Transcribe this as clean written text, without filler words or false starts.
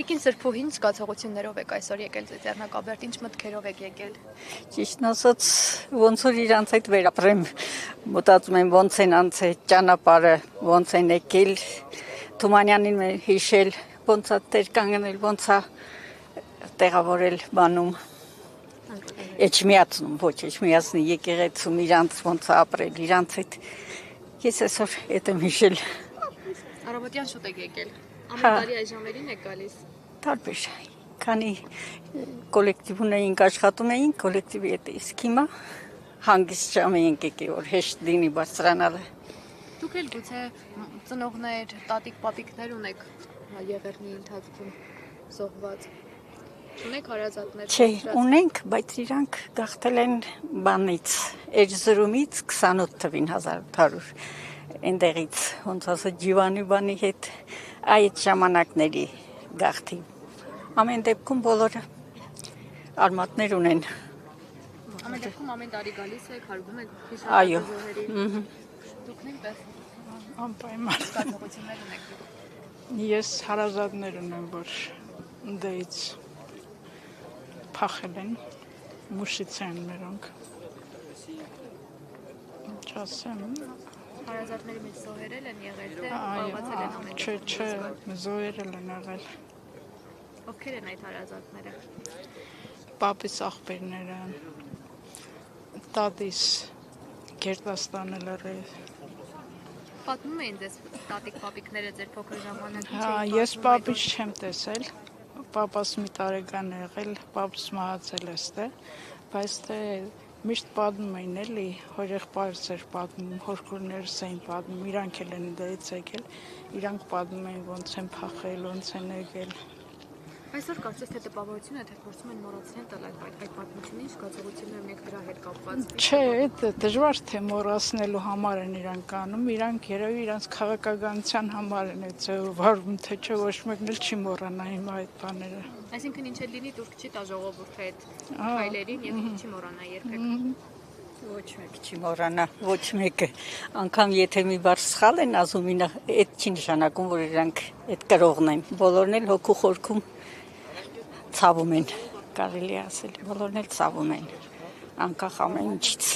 Տիկին Սրփուհին զգացողություններով եք այսօր եկել Ծիծեռնակաբերդ, ինչ մտքերով եք եկել։ Ճիշտն ասած, ոնց որ իրանց հետ վերապրեմ, մտածում եմ ոնց են անցել ճանապարհը, ոնց են եկել, Թումանյանին հիշել, ոնց է տեր կանգնել, ոնց է տեղավորել բանում։ Էջմիածնում, ոչ Էջմիածնի եկեղեցում իրանց ոնց է ապրել, իրանց հետ։ Ես այսօր հետ եմ հիշել։ Առավոտյան շուտ եք եկել։ Ամեն տարի այս ժամերին եք գալիս։ Տարբեր, քանի կոլեկտիվ ունեինք, աշխատում էինք կոլեկտիվի հետ, իսկ հիմա հանգիստ ժամ ենք եկել, որ հեշտ լինի բարձրանալը։ Դուք էլ գուցե ծնողներ, տատիկ, պապիկներ ունեք եղերնի ընթացքում զոհված։ Ունեք հարազատներ։ Չէ, ունենք, բայց իրանք գաղթել են բանից, Էջզրումից 28 թվին 1800, այնտեղից, ոնց ասած, ջիվանի բանի հետ, այդ ժամանակների գաղթի։ Ամեն դեպքում բոլորը արմատներ ունեն։ Ամեն դեպքում ամեն տարի գալիս եք, հարգում եք Այո։ զոհերին։ Դուք նույնպես Անպայման։ զգացողություններ ունեք դուք։ Ես հարազատներ ունեմ, որ դեից փախել են, մուշից են մերոնք։ Ինչ ասեմ, Հարազատների մեջ զոհերել են եղել, թե կարողացել են ամեն չէ, զոհերել են եղել։ Ովքեր են այդ հարազատները։ Պապիս աղբերները, տատիս Գերտաստանը լրիվ։ Պատմում էին ձեզ տատիկ պապիկները ձեր փոքր ժամանակից։ Հա, ես պապից չեմ տեսել, պապաս մի տարեկան եղել, պապս մահացել էստեղ, բայց թե միշտ պատմում էին էլի, հորեղբայրս էր պատմում, հորքուրներս էին պատմում, իրանք էլ են դեից եկել, իրանք պատմում էին ոնց են փախել, ոնց են եկել։ Այսօր կարծես թե տպավորություն է, թե փորձում են մոռացնել տալ այդ պատմությունին, զգացողություններն եք դրա հետ կապված։ Չէ, դա դժվար թե մոռացնելու համար են իրանք անում, իրանք երևի իրանք քաղաքականության համար են այդ վարվում, թե չէ ոչ մեկն էլ չի մոռանա հիմա այդ բաները։ Այսինքն ինչ էլ լինի, դուրք չի տա ժողովուրդը այդ քայլերին եւ չի մոռանա երբեք։ Ոչ մեկ չի մոռանա, ոչ մեկը, անգամ եթե մի բառ սխալ են ասում, այդ չի նշանակում, որ իրանք այդ կրողն են, բոլորն էլ հոգու խորքում ցավում են, կարելի ասել, բոլորն էլ ցավում են, անկախ ամեն ինչից։